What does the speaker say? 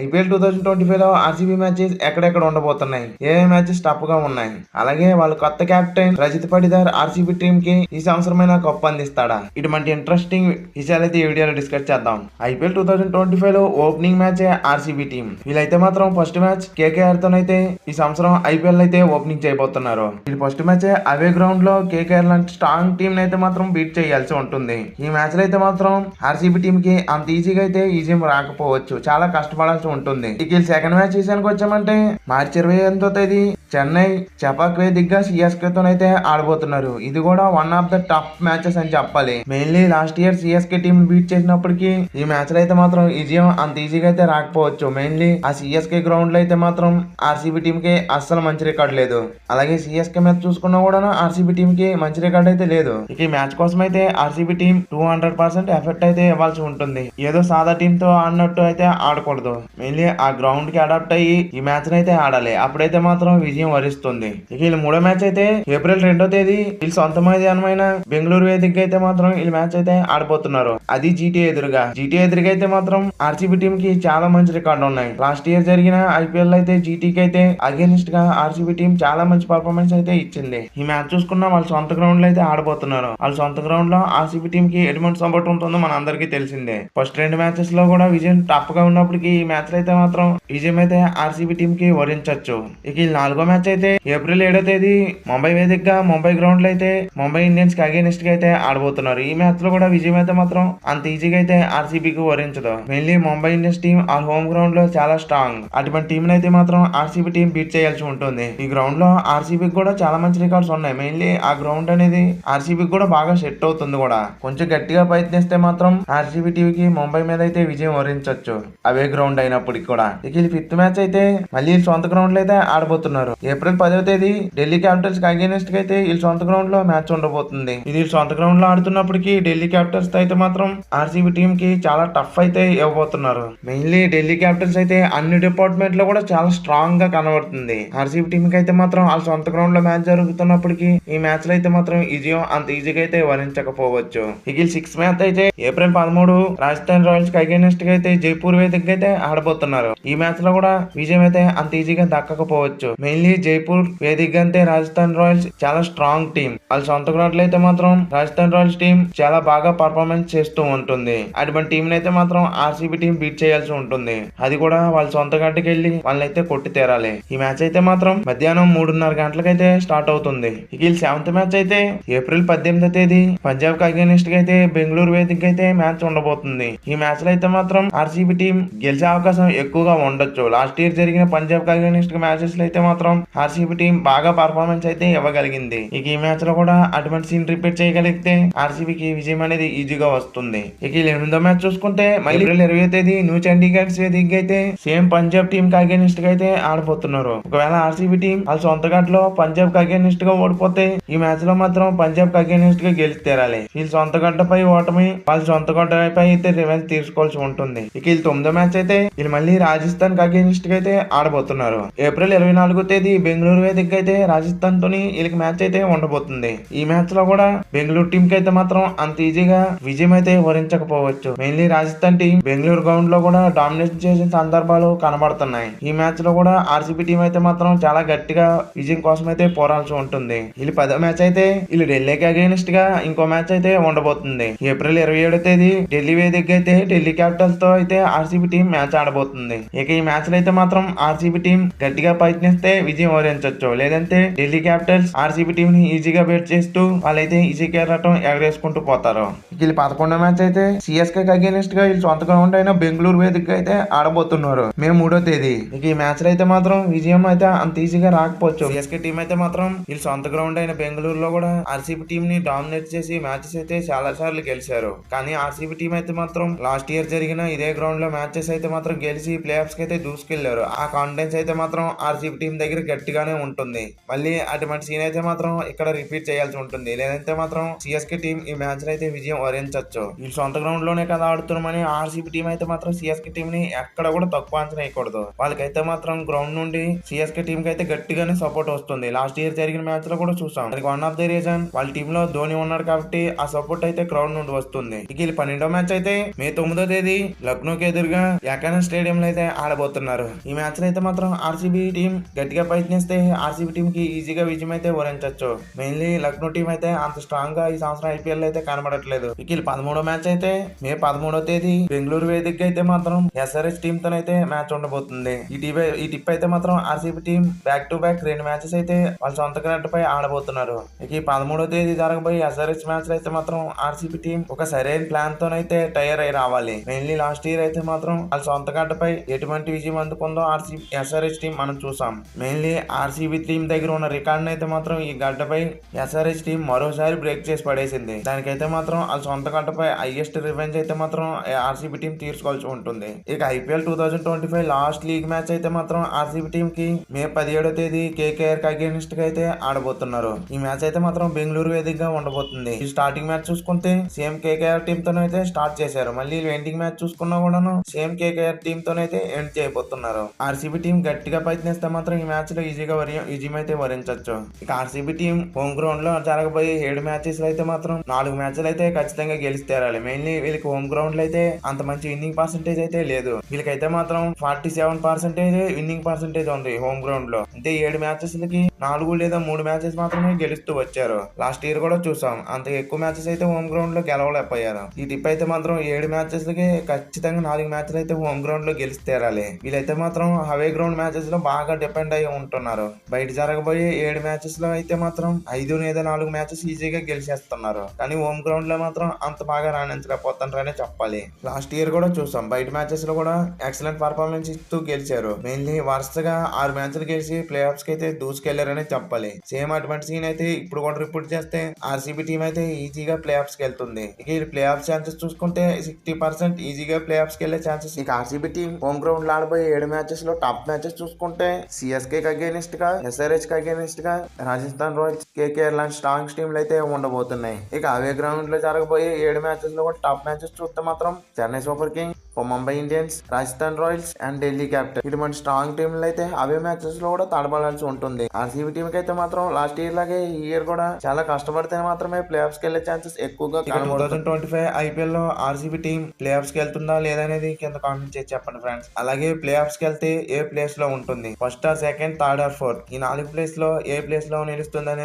IPL 2025 లో RCB matches ఎక్కడెక్కడ ఉండబోతున్నాయి, ఏ మ్యాచెస్ టఫ్ గా ఉన్నాయి, అలాగే వాళ్ళ కొత్త captain Rajith Patidar RCB team కి ఈ సంవత్సరమైన కప్ అందిస్తాడా? ఇటువంటి ఇంట్రెస్టింగ్ విషయాలైతే ఈ వీడియోలో డిస్కస్ చేద్దాం. ఐపీఎల్ 2025 లో ఓపెనింగ్ మ్యాచ్ ఆర్సీబీ టీమ్. వీళ్ళైతే మాత్రం ఫస్ట్ మ్యాచ్ కేకేఆర్ తోనైతే ఈ సంవత్సరం ఐపీఎల్ అయితే ఓపెనింగ్ చేయబోతున్నారు. ఇది ఫస్ట్ మ్యాచ్ అవే గ్రౌండ్ లో కేకేఆర్ లాంటి స్ట్రాంగ్ టీమ్ అయితే మాత్రం బీట్ చేయాల్సి ఉంటుంది. ఈ మ్యాచ్ లో అయితే మాత్రం ఆర్సీబీ టీమ్ కి అంత ఈజీగా అయితే ఈజీ రాకపోవచ్చు, చాలా కష్టపడాల్సి ఉంటుంది. ఇక సెకండ్ మ్యాచ్ విషయానికి వచ్చామంటే మార్చి 28వ తేదీ చెన్నై చెపాక్ వేదికగా సిఎస్కే తోనైతే ఆడబోతున్నారు. ఇది కూడా one of the tough matches అని చెప్పాలి. Mainly last year CSK team beat చేసినప్పటికీ ఈ మ్యాచ్ లో అయితే మాత్రం విజయం అంత ఈజీగా అయితే రాకపోవచ్చు. మెయిన్లీ ఆ సిఎస్కే గ్రౌండ్ లో అయితే మాత్రం ఆర్సీబీ టీమ్ కి అస్సలు మంచి రికార్డ్ లేదు. అలాగే సిఎస్కే మ్యాచ్ చూసుకున్నా కూడా ఆర్సీబీ టీమ్ కి మంచి రికార్డ్ అయితే లేదు. ఇక ఈ మ్యాచ్ కోసం అయితే ఆర్సీబీ టీమ్ 200% ఎఫెక్ట్ అయితే ఇవ్వాల్సి ఉంటుంది. ఏదో సాదా టీమ్ తో ఆడినట్టు అయితే ఆడకూడదు. మెయిన్లీ ఆ గ్రౌండ్ కి అడాప్ట్ అయ్యి ఈ మ్యాచ్ అయితే ఆడాలి. అప్పుడైతే మాత్రం విజయం వరిస్తుంది. ఇక వీళ్ళ మూడో మ్యాచ్ అయితే ఏప్రిల్ 2వ తేదీ వీళ్ళు సొంత మైదానమైన బెంగళూరు వేదికగా అయితే మాత్రం వీళ్ళు మ్యాచ్ అయితే ఆడబోతున్నారు. అది జీటీ ఎదురుగా అయితే మాత్రం ఆర్సీబీ టీమ్ కి చాలా మంచి రికార్డు ఉన్నాయి. లాస్ట్ ఇయర్ జరిగిన ఐపీఎల్ అయితే జీటీకి అయితే అగేనిస్ట్ గా ఆర్సీబీ టీమ్ చాలా మంచి పర్ఫార్మెన్స్ అయితే ఇచ్చింది. ఈ మ్యాచ్ చూసుకున్నా వాళ్ళ సొంత గ్రౌండ్ లో అయితే ఆడబోతున్నారు. వాళ్ళ సొంత గ్రౌండ్ లో ఆర్సీబీ టీమ్ కి ఎటువంటి సపోర్ట్ ఉంటుందో మన అందరికీ తెలిసిందే. ఫస్ట్ రెండు మ్యాచెస్ లో కూడా విజయం టఫ్ గా ఉన్నప్పటికీ ఈ మ్యాచ్ అయితే మాత్రం విజయం అయితే ఆర్సీబీ టీమ్ కి వరించవచ్చు. ఇక ఈ నాలుగో మ్యాచ్ అయితే ఏప్రిల్ 7వ తేదీ ముంబై వేదికగా ముంబై గ్రౌండ్ లో అయితే ముంబై ఇండియన్స్ కి అగేనిస్ట్ గా అయితే ఆడబోతున్నారు. ఈ మ్యాచ్ లో కూడా విజయం అయితే మాత్రం అంత ఈజీగా అయితే ఆర్సీబీకి వరించదు. మెయిన్లీ ముంబై ఇండియన్స్ టీమ్ ఆ హోమ్ గ్రౌండ్ లో చాలా స్ట్రాంగ్. అటువంటి టీం అయితే మాత్రం ఆర్సీబీ టీం బీట్ చేయాల్సి ఉంటుంది. ఈ గ్రౌండ్ లో ఆర్సీబీకి కూడా చాలా మంచి రికార్డ్స్ ఉన్నాయి. మెయిన్లీ ఆ గ్రౌండ్ అనేది ఆర్సీబీకి కూడా బాగా సెట్ అవుతుంది కూడా. కొంచెం గట్టిగా ప్రయత్నిస్తే మాత్రం ఆర్సీబీ టీంకి ముంబై మీద అయితే విజయం వరించవచ్చు, అవే గ్రౌండ్ అయినప్పటికీ కూడా. ఇక ఈ ఫిఫ్త్ మ్యాచ్ అయితే మళ్ళీ సొంత గ్రౌండ్ లో అయితే ఆడబోతున్నారు. ఏప్రిల్ 10వ తేదీ ఢిల్లీ క్యాపిటల్స్ కి అగేనిస్ట్ గా అయితే వీళ్ళ సొంత గ్రౌండ్ లో మ్యాచ్ ఉండబోతుంది. ఇది సొంత గ్రౌండ్ లో ఆడుతున్నప్పటికీ ఢిల్లీ క్యాపిటల్స్ తో అయితే మాత్రం ఆర్సీబీ టీం కి చాలా టఫ్ అయితే ఇవ్వబోతున్నారు. మెయిన్లీ ఢిల్లీ క్యాపిటల్స్ అయితే అన్ని డిపార్ట్మెంట్ లో కూడా చాలా స్ట్రాంగ్ గా కనబడుతుంది. ఆర్సీబీ టీం కి అయితే మాత్రం వాళ్ళ సొంత గ్రౌండ్ లో మ్యాచ్ జరుగుతున్నప్పటికీ ఈ మ్యాచ్ లో అయితే మాత్రం విజయం అంత ఈజీగా అయితే వరించకపోవచ్చు. ఇక సిక్స్ మ్యాచ్ అయితే ఏప్రిల్ 13 రాజస్థాన్ రాయల్స్ కి అగేనిస్ట్ గా అయితే జైపూర్ వేదికగా అయితే ఆడబోతున్నారు. ఈ మ్యాచ్ లో కూడా విజయం అయితే అంత ఈజీగా దక్కకపోవచ్చు. మెయిన్లీ జైపూర్ వేదికగా అంటే రాజస్థాన్ రాయల్స్ చాలా స్ట్రాంగ్ టీం. వాళ్ళ సొంత గ్రౌండ్ లో అయితే మాత్రం రాజస్థాన్ రాయల్స్ టీం చాలా బాగా పర్ఫార్మెన్స్ చేస్తూ ఉంటుంది. అటువంటి టీం అయితే మాత్రం ఆర్సీబీ టీం బీట్ చేయాల్సి ఉంటుంది. అది కూడా వాళ్ళ సొంత గడ్డకి వెళ్ళి వాళ్ళనైతే కొట్టి తీరాలి. ఈ మ్యాచ్ అయితే మాత్రం మధ్యాహ్నం 3:30 గంటలకైతే స్టార్ట్ అవుతుంది. ఇక సెవెంత్ మ్యాచ్ అయితే ఏప్రిల్ 18వ తేదీ పంజాబ్ కి అగేనిస్ట్ గా అయితే బెంగళూరు వేదిక అయితే మ్యాచ్ ఉండబోతుంది. ఈ మ్యాచ్ లో అయితే మాత్రం ఆర్సీబీ టీం గెలిచే అవకాశం ఎక్కువగా ఉండొచ్చు. లాస్ట్ ఇయర్ జరిగిన పంజాబ్ కి అగేనిస్ట్ మ్యాచెస్ లో అయితే మాత్రం ఆర్సీబీ టీం బాగా పర్ఫార్మెన్స్ అయితే ఇవ్వగలిగింది. ఇక ఈ మ్యాచ్ లో కూడా అటువంటి సీన్ రిపీట్ చేయగలిగితే ఆర్సీబీకి విజయం అనేది ఈజీగా వస్తుంది. ఇక 8వ మ్యాచ్ చూసుకుంటే మళ్ళీ ఏప్రిల్ 20వ తేదీ న్యూ చండీగఢ్ వేదిక అయితే సేమ్ పంజాబ్ టీం కి అగేనిస్ట్ గా అయితే ఆడబోతున్నారు. ఒకవేళ ఆర్సీబీ టీం వాళ్ళ సొంత గట్లో పంజాబ్ కి అగేనిస్ట్ గా ఓడిపోతే ఈ మ్యాచ్ లో మాత్రం పంజాబ్ కి అగేనిస్ట్ గా గెలిచి తీరాలి. వీళ్ళ సొంత గడ్డపై ఓటమి వాళ్ళ సొంత గడ్డపై అయితే రివెంజ్ తీసుకోవాల్సి ఉంటుంది. ఇక వీళ్ళు 9వ మ్యాచ్ అయితే వీళ్ళు మళ్ళీ రాజస్థాన్ కి అగేనిస్ట్ గా అయితే ఆడబోతున్నారు. ఏప్రిల్ 24వ తేదీ బెంగళూరు వేదిక అయితే రాజస్థాన్ తోని వీళ్ళకి మ్యాచ్ అయితే ఉండబోతుంది. ఈ మ్యాచ్ లో కూడా బెంగళూరు టీం కి అయితే మాత్రం అంత ఈజీగా విజయం అయితే వరించకపోవచ్చు. Mainly Rajasthan team Bengaluru ground లో కూడా డామినేట్ చేసిన సందర్భాలు కనబడుతున్నాయి. ఈ మ్యాచ్ లో కూడా ఆర్సీబీ టీం అయితే మాత్రం చాలా గట్టిగా విజయం కోసం అయితే పోరాల్సి ఉంటుంది. వీళ్ళు 10వ మ్యాచ్ అయితే వీళ్ళు ఢిల్లీకి అగేనిస్ట్ గా ఇంకో మ్యాచ్ అయితే ఉండబోతుంది. ఏప్రిల్ 27వ తేదీ ఢిల్లీ వేదిక అయితే ఢిల్లీ క్యాపిటల్స్ తో అయితే ఆర్సీబీ టీం మ్యాచ్ ఆడబోతుంది. ఇక ఈ మ్యాచ్ లో అయితే మాత్రం ఆర్సీబీ టీం గట్టిగా ప్రయత్నిస్తే విజయం వరించవచ్చు. లేదంటే ఢిల్లీ క్యాపిటల్స్ ఆర్సీబీ టీం ని ఈజీగా బేట్ చేస్తూ వాళ్ళైతే ఈజీగా ఎగరేసుకుంటూ పోతారు. వీళ్ళు 11వ మ్యాచ్ అయితే సిఎస్కే అగేనిస్ట్ గా వీళ్ళు సొంత గ్రౌండ్ అయిన బెంగళూరు వేదిక అయితే ఆడబోతున్నారు మే 3వ తేదీ. ఇక ఈ మ్యాచ్ లో అయితే మాత్రం విజయం అయితే అంత ఈజీగా రాకపోవచ్చు. సిఎస్కే టీం అయితే మాత్రం వీళ్ళు సొంత గ్రౌండ్ అయిన బెంగళూరులో కూడా ఆర్సీబీ టీం ని డామినేట్ చేసి మ్యాచెస్ అయితే చాలా సార్లు గెలిచారు. కానీ ఆర్సీబీ టీం అయితే మాత్రం లాస్ట్ ఇయర్ జరిగిన ఇదే గ్రౌండ్ లో మ్యాచెస్ అయితే మాత్రం గెలిచి ప్లే ఆఫ్స్ కి అయితే దూసుకెళ్లారు. ఆ కాన్ఫిడెన్స్ అయితే మాత్రం ఆర్సీబీ టీం దగ్గర దగ్గర గట్టిగానే ఉంటుంది. మళ్ళీ అటువంటి సీన్ అయితే మాత్రం ఇక్కడ రిపీట్ చేయాల్సి ఉంటుంది. లేదంటే మాత్రం సిఎస్కే టీం ఈ మ్యాచ్ అయితే విజయం వరించవచ్చు. ఈ సొంత గ్రౌండ్ లోనే కదా ఆడుతున్నామని ఆర్సీబీ టీం అయితే మాత్రం సిఎస్కే టీం ని ఎక్కడ కూడా తక్కువ అంచనా వేయకూడదు. వాళ్ళకైతే మాత్రం గ్రౌండ్ నుండి సిఎస్కే టీం కి అయితే గట్టిగానే సపోర్ట్ వస్తుంది. లాస్ట్ ఇయర్ జరిగిన మ్యాచ్ లో కూడా చూసాం. దానికి వన్ ఆఫ్ ది రీజన్ వాళ్ళ టీమ్ లో ధోని ఉన్నాడు కాబట్టి ఆ సపోర్ట్ అయితే గ్రౌండ్ నుండి వస్తుంది. ఇక 12వ మ్యాచ్ అయితే మే 9వ తేదీ లక్నోకి ఎదురుగా యాకనా స్టేడియం లో అయితే ఆడబోతున్నారు. ఈ మ్యాచ్ లో అయితే మాత్రం ఆర్సీబీ టీం గట్టిగా ప్రయత్నిస్తే ఆర్సీబీ టీం కి ఈజీగా విజయం అయితే వరించవచ్చు. మెయిన్లీ లక్నో టీం అయితే అంత స్ట్రాంగ్ గా ఈ సంవత్సరం ఐపీఎల్ అయితే కనబడట్లేదు. ఇక 13వ మ్యాచ్ అయితే మే 13వ తేదీ బెంగళూరు వేదికగా అయితే మాత్రం ఎస్ఆర్హెచ్ టీం తోనైతే మ్యాచ్ ఉండబోతుంది. ఈ టిప్ అయితే మాత్రం RCB team back to back 2 matches అయితే వాళ్ళ సొంత గడ్డపై ఆడబోతున్నారు. ఇక 13వ తేదీ జరగబోయే ఎస్ఆర్హెచ్ మ్యాచ్ లో అయితే మాత్రం ఆర్సీబీ టీం ఒక సరైన ప్లాన్ తోనైతే తయారై రావాలి. మెయిన్లీ లాస్ట్ ఇయర్ అయితే మాత్రం వాళ్ళ సొంత గడ్డపై ఎటువంటి విజయం అందుకుందో ఎస్ఆర్హెచ్ టీం మనం చూసాం. మెయిన్లీ ఆర్సీబీ టీం దగ్గర ఉన్న రికార్డ్ అయితే మాత్రం ఈ గడ్డపై ఎస్ఆర్హెచ్ టీం మరోసారి బ్రేక్ చేసి పడేసింది. దానికైతే మాత్రం వాళ్ళ సొంత గడ్డపై హైయెస్ట్ రివెంజ్ అయితే మాత్రం ఆర్సీబీ టీం తీర్చుకోవాల్సి ఉంటుంది. ఇక ఐపీఎల్ 2025 లాస్ట్ లీగ్ మ్యాచ్ అయితే మాత్రం ఆర్సీబీ టీం కి మే 17వ తేదీ కేకేఆర్ కి అగేనిస్ట్ గా అయితే ఆడబోతున్నారు. ఈ మ్యాచ్ అయితే మాత్రం బెంగళూరు వేదికగా ఉండబోతుంది. ఈ స్టార్టింగ్ మ్యాచ్ చూసుకుంటే సేమ్ కేకేఆర్ టీం తోనైతే స్టార్ట్ చేశారు. మళ్ళీ ఎండింగ్ మ్యాచ్ చూసుకున్నా కూడాను సేమ్ కేకేఆర్ టీం తోనైతే ఎండ్ చేయబోతున్నారు. ఆర్సీబీ టీం గట్టిగా ప్రయత్నిస్తే మాత్రం ఈ మ్యాచ్ లో విజయం అయితే వరించవచ్చు. ఇక ఆర్సీబీ టీం హోమ్ గ్రౌండ్ లో జరగబోయే 7 మ్యాచెస్ లో అయితే మాత్రం 4 మ్యాచ్లు అయితే ఖచ్చితంగా గెలిస్తేరాలి. మెయిన్లీ వీళ్ళకి హోమ్ గ్రౌండ్ లో అయితే అంత మంచి విన్నింగ్ పర్సెంటేజ్ అయితే లేదు. వీళ్ళకైతే మాత్రం 47% విన్నింగ్ పర్సెంటేజ్ ఉంది హోమ్ గ్రౌండ్ లో. అంటే 7 మ్యాచెస్ కి 4 లేదా 3 మ్యాచెస్ మాత్రమే గెలుస్తూ వచ్చారు. లాస్ట్ ఇయర్ కూడా చూసాం అంత ఎక్కువ మ్యాచెస్ అయితే హోమ్ గ్రౌండ్ లో గెలవలేకపోయారు. ఈ టిప్ అయితే మాత్రం 7 మ్యాచెస్ కి ఖచ్చితంగా 4 మ్యాచ్లు అయితే హోమ్ గ్రౌండ్ లో గెలిస్తేరాలి. వీళ్ళైతే మాత్రం అవే గ్రౌండ్ మ్యాచెస్ లో బాగా డిపెండ్ అయి ఉంటున్నారు. బయట జరగబోయే 7 మ్యాచెస్ లో అయితే మాత్రం 5 లేదా 4 మ్యాచెస్ ఈజీగా గెలిచేస్తున్నారు. కానీ హోమ్ గ్రౌండ్ లో మాత్రం అంత బాగా రాణించలేకపోతున్నారనే చెప్పాలి. లాస్ట్ ఇయర్ కూడా చూసాం బయట మ్యాచెస్ లో కూడా ఎక్సలెంట్ పర్ఫార్మెన్స్ ఇస్తూ గెలిచారు. మెయిన్లీ వరుసగా 6 మ్యాచ్లు గెలిచి ప్లే ఆఫ్స్ కి అయితే దూసుకెళ్లారనే చెప్పాలి. సేమ్ అటువంటి సీన్ అయితే ఇప్పుడు కూడా రిపోర్ట్ చేస్తే ఆర్సీబీ టీం అయితే ఈజీగా ప్లే ఆఫ్స్ కి వెళ్తుంది. ఇక ప్లే ఆఫ్ ఛాన్సెస్ చూసుకుంటే 60% ఈజీగా ప్లే ఆఫ్స్ కి వెళ్లే ఛాన్సెస్. ఇక ఆర్సీబీ టీం హోమ్ గ్రౌండ్ లో ఆడబోయే 7 మ్యాచెస్ లో టాప్ మ్యాచెస్ చూసుకుంటే సిఎస్కే కి అగేనిస్ట్ గా, ఎస్ఆర్హెచ్ కి అగేనిస్ట్ గా, రాజస్థాన్ రాయల్స్, కేకేఆర్ లాంటి స్ట్రాంగ్ టీంలు అయితే ఉండబోతున్నాయి. ఇక అవే గ్రౌండ్ లో జరగబోయే 7 మ్యాచెస్ లో కూడా టాప్ మ్యాచెస్ చూస్తే మాత్రం Chennai super Kings, Mumbai Indians, Rajasthan Royals and Delhi capital ఇటువంటి స్ట్రాంగ్ టీంలు అయితే అవే మ్యాచెస్ లో కూడా తడబడాల్సి ఉంటుంది. ఆర్సీబీ టీం కి అయితే మాత్రం లాస్ట్ ఇయర్ లాగే ఈ ఇయర్ కూడా చాలా కష్టపడితే మాత్రమే ప్లే ఆఫ్స్ కి వెళ్లే ఛాన్సెస్ ఎక్కువగా. 2025 ఐపీఎల్ లో ఆర్సీబీ టీం ప్లే ఆఫ్స్ కి వెళ్తుందా లేదనేది కింద కామెంట్ చేసి చెప్పండి ఫ్రెండ్స్. అలాగే ప్లే ఆఫ్స్ కి వెళ్తే ఏ ప్లేస్ లో ఉంటుంది, first or second, third or fourth, ఈ 4 ప్లేస్ లో ఏ ప్లేస్ లో నిలుస్తుందనే